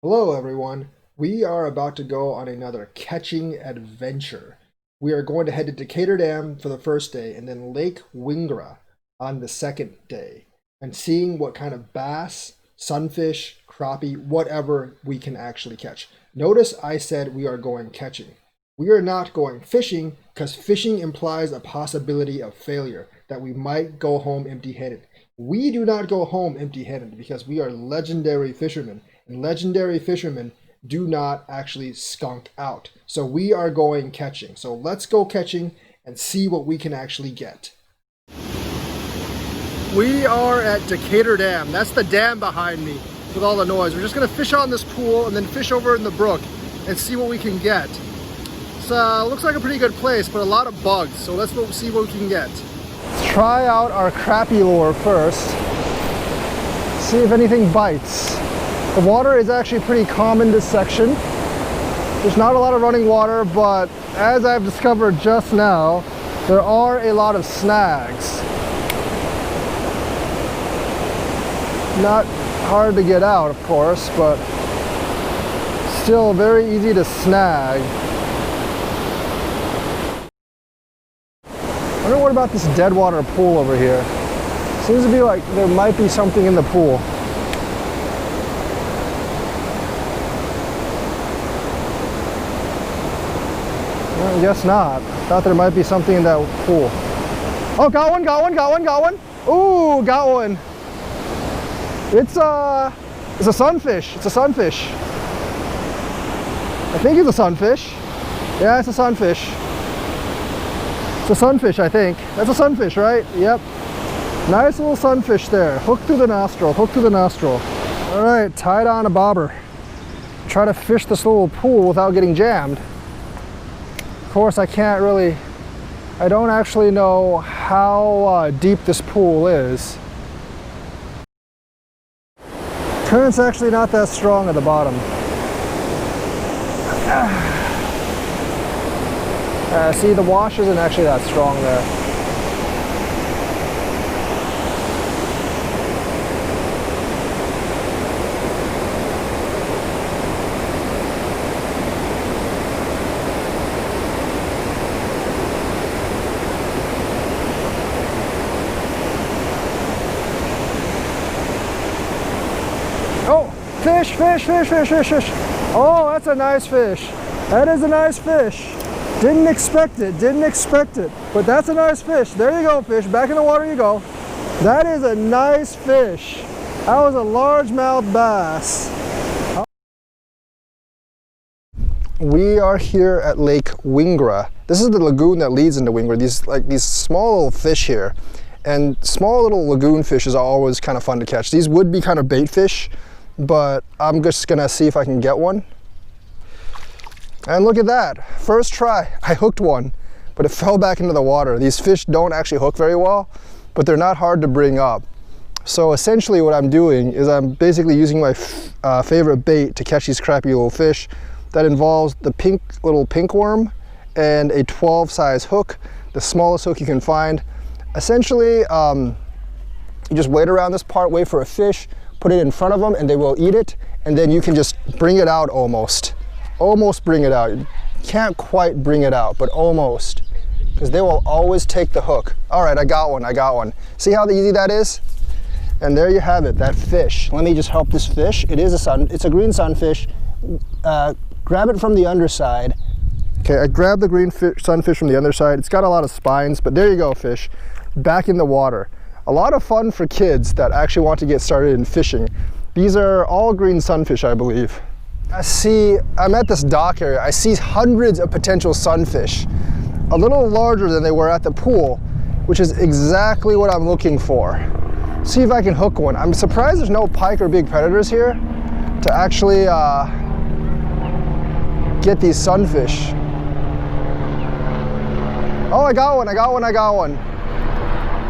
Hello, everyone. We are about to go on another catching adventure. We are going to head to Decatur Dam for the first day and then Lake Wingra on the second day and seeing what kind of bass, sunfish, crappie, whatever we can actually catch. Notice I said we are going catching. We are not going fishing because fishing implies a possibility of failure, that we might go home empty-handed. We do not go home empty-handed because we are legendary fishermen. And legendary fishermen do not actually skunk out. So we are going catching. So let's go catching and see what we can actually get. We are at Decatur Dam. That's the dam behind me with all the noise. We're just going to fish on this pool and then fish over in the brook and see what we can get. So looks like a pretty good place, but a lot of bugs. So let's go see what we can get. Let's try out our crappie lure first. See if anything bites. The water is actually pretty calm in this section. There's not a lot of running water, but as I've discovered just now, there are a lot of snags. Not hard to get out, of course, but still very easy to snag. I wonder what about this deadwater pool over here. Seems to be like there might be something in the pool. I guess not. Thought there might be something in that pool. Oh, got one. Ooh, got one. It's a sunfish. It's a sunfish. I think it's a sunfish. Yeah, it's a sunfish. It's a sunfish, I think. That's a sunfish, right? Yep. Nice little sunfish there. Hook through the nostril, hook through the nostril. All right, tied on a bobber. Try to fish this little pool without getting jammed. Of course, I don't actually know how deep this pool is. Current's actually not that strong at the bottom. See, the wash isn't actually that strong there. Oh, fish. Oh, that's a nice fish. That is a nice fish. Didn't expect it, but that's a nice fish. There you go, fish. Back in the water you go. That is a nice fish. That was a largemouth bass. We are here at Lake Wingra. This is the lagoon that leads into Wingra. These small little fish here. And small little lagoon fishes are always kind of fun to catch. These would be kind of bait fish, but I'm just gonna see if I can get one. And look at that, first try, I hooked one, but it fell back into the water. These fish don't actually hook very well, but they're not hard to bring up. So essentially what I'm doing is I'm basically using my favorite bait to catch these crappy little fish. That involves the little pink worm and a 12 size hook, the smallest hook you can find. Essentially, you just wait around this part, wait for a fish, put it in front of them and they will eat it, and then you can just bring it out almost bring it out. You can't quite bring it out, but almost, because they will always take the hook. All right, I got one. See how easy that is? And there you have it, that fish. Let me just help this fish. It's a green sunfish. Grab it from the underside. Okay, I grabbed the green sunfish from the underside. It's got a lot of spines, but there you go, fish. Back in the water. A lot of fun for kids that actually want to get started in fishing. These are all green sunfish, I believe. I'm at this dock area. I see hundreds of potential sunfish, a little larger than they were at the pool, which is exactly what I'm looking for. See if I can hook one. I'm surprised there's no pike or big predators here to actually get these sunfish. Oh, I got one.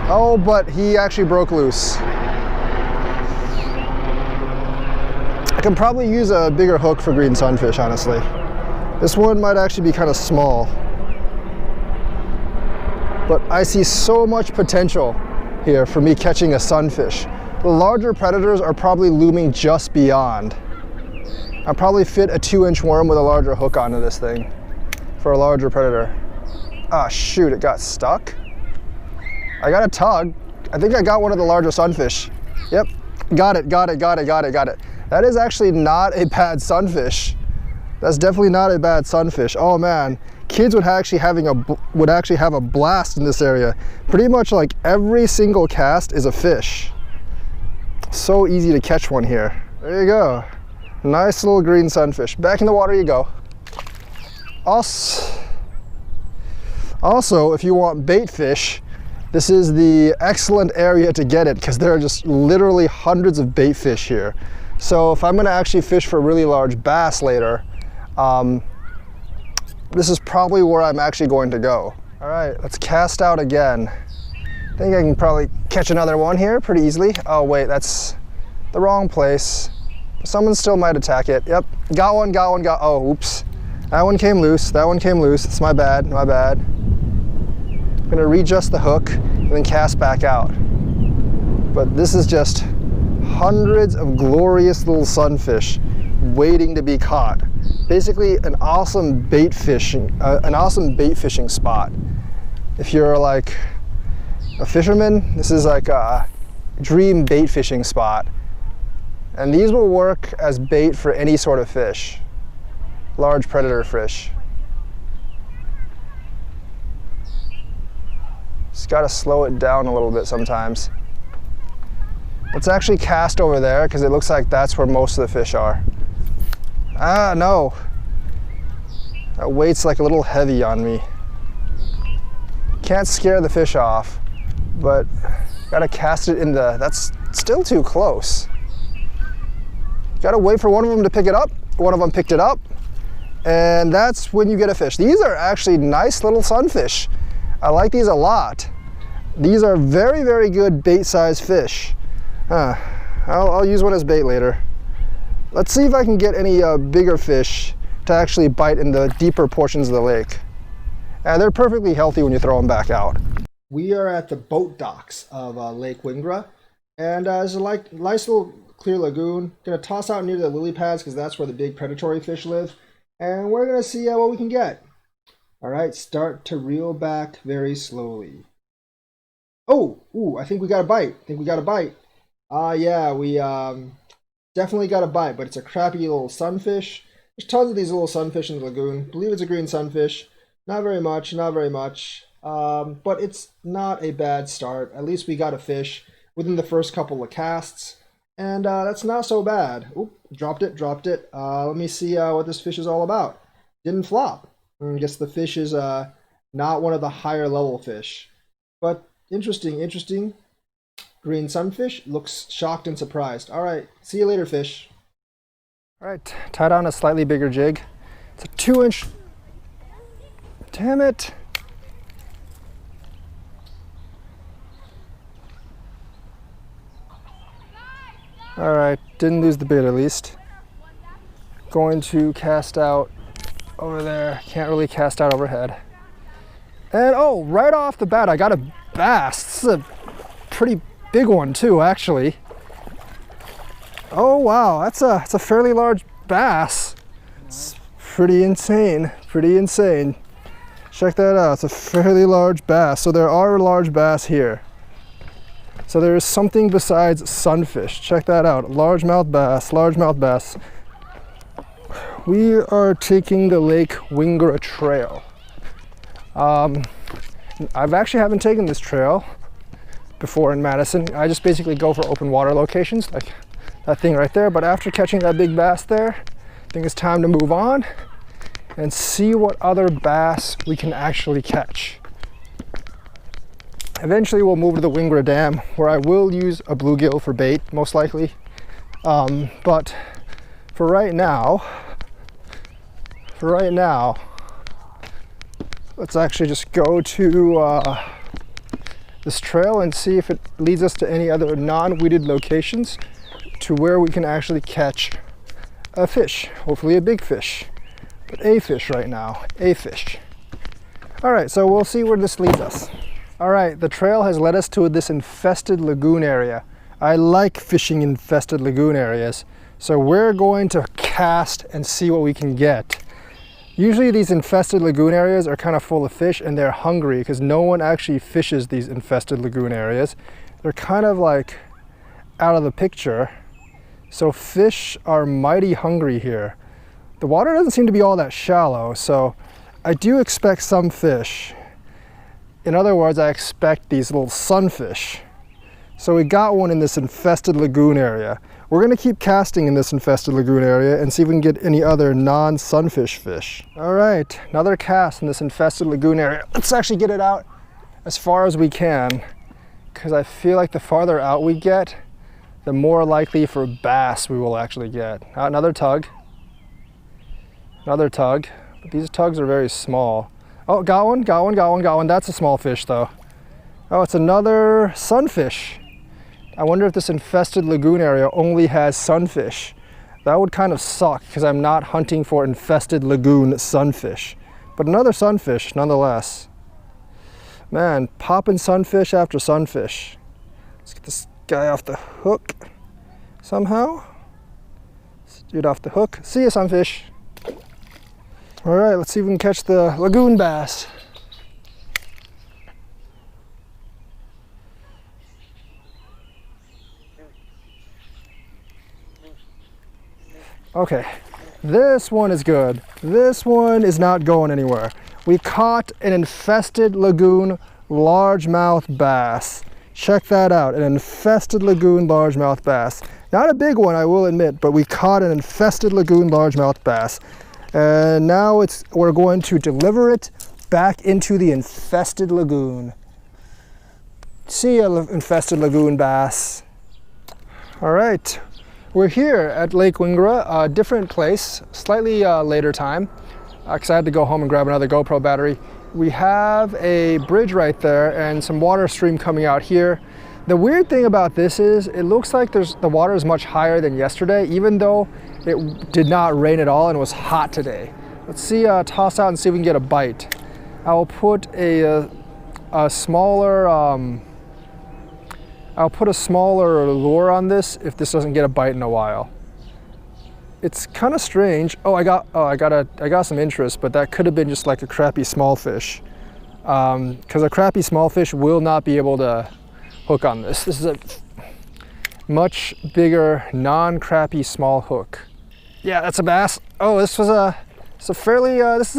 Oh, but he actually broke loose. I can probably use a bigger hook for green sunfish, honestly. This one might actually be kind of small. But I see so much potential here for me catching a sunfish. The larger predators are probably looming just beyond. I'll probably fit a 2-inch worm with a larger hook onto this thing for a larger predator. Ah, shoot, it got stuck. I got a tug. I think I got one of the larger sunfish. Yep, got it. That is actually not a bad sunfish. That's definitely not a bad sunfish. Oh man, kids would actually have a blast in this area. Pretty much like every single cast is a fish. So easy to catch one here. There you go. Nice little green sunfish. Back in the water you go. Also, if you want bait fish, this is the excellent area to get it because there are just literally hundreds of bait fish here. So if I'm going to actually fish for really large bass later, this is probably where I'm actually going to go. All right, let's cast out again. I think I can probably catch another one here pretty easily. Oh wait, that's the wrong place. Someone still might attack it. Yep, got one. Oh, oops. That one came loose. It's my bad. I'm gonna readjust the hook and then cast back out. But this is just hundreds of glorious little sunfish waiting to be caught. Basically an awesome bait fishing spot. If you're like a fisherman, this is like a dream bait fishing spot. And these will work as bait for any sort of fish. Large predator fish. Just gotta slow it down a little bit sometimes. Let's actually cast over there because it looks like that's where most of the fish are. Ah, no. That weight's like a little heavy on me. Can't scare the fish off, but gotta cast it in the, that's still too close. Gotta wait for one of them to pick it up. One of them picked it up, and that's when you get a fish. These are actually nice little sunfish. I like these a lot. These are very, very good bait-sized fish. I'll use one as bait later. Let's see if I can get any bigger fish to actually bite in the deeper portions of the lake. And they're perfectly healthy when you throw them back out. We are at the boat docks of Lake Wingra, and there's a nice little clear lagoon. Gonna toss out near the lily pads because that's where the big predatory fish live, and we're gonna see what we can get. All right, start to reel back very slowly. Oh, ooh, I think we got a bite. Yeah, we definitely got a bite, but it's a crappy little sunfish. There's tons of these little sunfish in the lagoon. I believe it's a green sunfish. Not very much, but it's not a bad start. At least we got a fish within the first couple of casts, and that's not so bad. Oop, dropped it. Let me see what this fish is all about. Didn't flop. I guess the fish is not one of the higher level fish, but interesting. Green sunfish looks shocked and surprised. All right, see you later, fish. All right, tied on a slightly bigger jig. It's a 2-inch. Damn it. All right, didn't lose the bait at least. Going to cast out over there. Can't really cast out overhead. And oh, right off the bat, I got a bass. This is a pretty big one too, actually. Oh wow, that's a fairly large bass. It's pretty insane. Check that out. It's a fairly large bass. So there are large bass here. So there is something besides sunfish. Check that out. Largemouth bass. We are taking the Lake Wingra trail. I've actually haven't taken this trail before in Madison. I just basically go for open water locations, like that thing right there. But after catching that big bass there, I think it's time to move on and see what other bass we can actually catch. Eventually we'll move to the Wingra Dam, where I will use a bluegill for bait, most likely. But for right now, let's actually just go to this trail and see if it leads us to any other non-weeded locations to where we can actually catch a fish, hopefully a big fish, but a fish right now, a fish. All right, so we'll see where this leads us. All right, the trail has led us to this infested lagoon area. I like fishing infested lagoon areas, so we're going to cast and see what we can get. Usually these infested lagoon areas are kind of full of fish and they're hungry because no one actually fishes these infested lagoon areas. They're kind of like out of the picture. So fish are mighty hungry here. The water doesn't seem to be all that shallow, so I do expect some fish. In other words, I expect these little sunfish. So we got one in this infested lagoon area. We're gonna keep casting in this infested lagoon area and see if we can get any other non-sunfish fish. All right, another cast in this infested lagoon area. Let's actually get it out as far as we can, because I feel like the farther out we get, the more likely for bass we will actually get. Another tug. Another tug. But these tugs are very small. Oh, got one, got one, got one, got one. That's a small fish though. Oh, it's another sunfish. I wonder if this infested lagoon area only has sunfish. That would kind of suck because I'm not hunting for infested lagoon sunfish. But another sunfish nonetheless. Man, popping sunfish after sunfish. Let's get this guy off the hook somehow. Let's do it off the hook. See ya, sunfish. All right, let's see if we can catch the lagoon bass. Okay, this one is good. This one is not going anywhere. We caught an infested lagoon largemouth bass. Check that out, an infested lagoon largemouth bass. Not a big one, I will admit, but we caught an infested lagoon largemouth bass. And now we're going to deliver it back into the infested lagoon. See ya, infested lagoon bass. All right. We're here at Lake Wingra, a different place, slightly later time, because I had to go home and grab another GoPro battery. We have a bridge right there and some water stream coming out here. The weird thing about this is it looks like the water is much higher than yesterday, even though it did not rain at all and it was hot today. Let's see, toss out and see if we can get a bite. I will put a smaller, I'll put a smaller lure on this if this doesn't get a bite in a while. It's kind of strange. Oh, I got some interest, but that could have been just like a crappy small fish. Because a crappy small fish will not be able to hook on this. This is a much bigger, non-crappy small hook. Yeah, that's a bass. Oh, this is a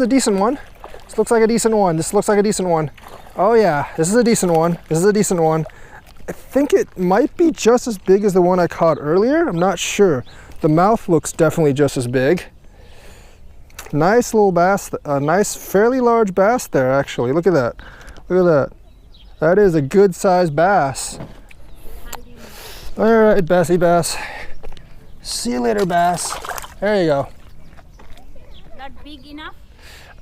decent one. This looks like a decent one. This looks like a decent one. Oh yeah, this is a decent one. This is a decent one. I think it might be just as big as the one I caught earlier. I'm not sure. The mouth looks definitely just as big. Nice little bass, a nice, fairly large bass there actually. Look at that. Look at that. That is a good sized bass. All right, Bassy Bass. See you later, bass. There you go. Not big enough?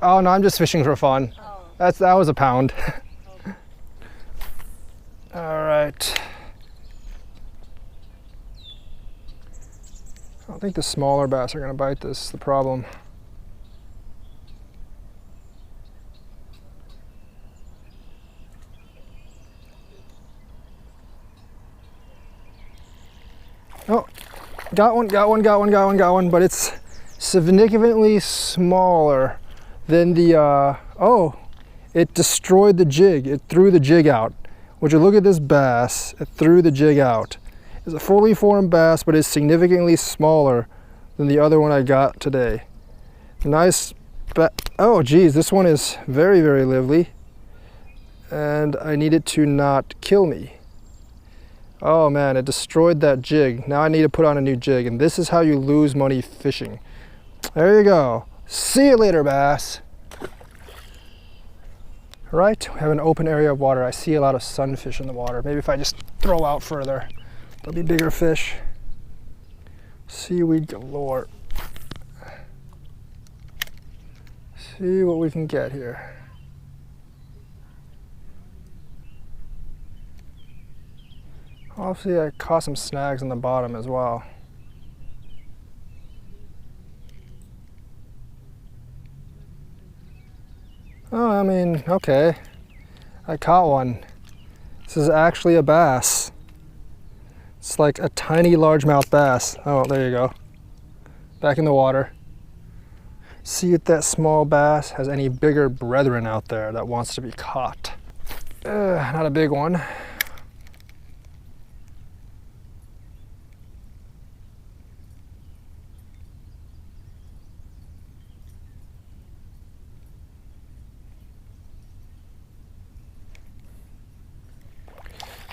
Oh no, I'm just fishing for fun. Oh. That was a pound. Okay. All right. I don't think the smaller bass are gonna bite this, the problem. Oh, got one, but it's significantly smaller than the, oh, it destroyed the jig. It threw the jig out. Would you look at this bass? It threw the jig out. It's a fully formed bass, but it's significantly smaller than the other one I got today. Nice, oh geez, this one is very, very lively. And I need it to not kill me. Oh man, it destroyed that jig. Now I need to put on a new jig, and this is how you lose money fishing. There you go. See you later, bass. All right, we have an open area of water. I see a lot of sunfish in the water. Maybe if I just throw out further, there'll be bigger fish. Seaweed galore. See what we can get here. Obviously, I caught some snags on the bottom as well. Oh, I mean, okay. I caught one. This is actually a bass. It's like a tiny largemouth bass. Oh, there you go. back in the water. See if that small bass has any bigger brethren out there that wants to be caught. Not a big one.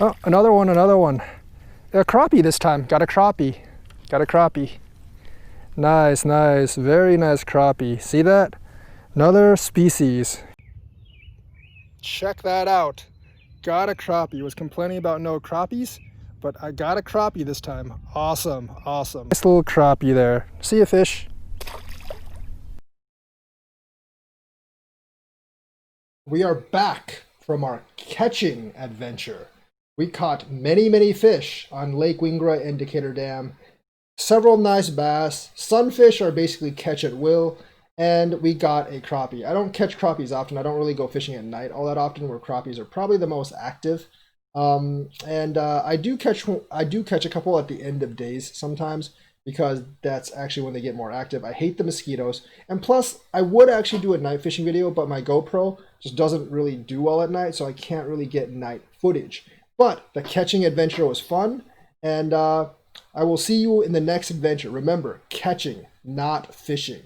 Oh, another one, another one. A crappie this time. Got a crappie. Got a crappie. Nice, nice. Very nice crappie. See that? Another species. Check that out. Got a crappie. Was complaining about no crappies, but I got a crappie this time. Awesome, awesome. Nice little crappie there. See a fish. We are back from our catching adventure. We caught many, many fish on Lake Wingra and Decatur Dam. Several nice bass. Sunfish are basically catch at will. And we got a crappie. I don't catch crappies often. I don't really go fishing at night all that often, where crappies are probably the most active. I do catch a couple at the end of days sometimes, because that's actually when they get more active. I hate the mosquitoes. And plus, I would actually do a night fishing video, but my GoPro just doesn't really do well at night, so I can't really get night footage. But the catching adventure was fun, and I will see you in the next adventure. Remember, catching, not fishing.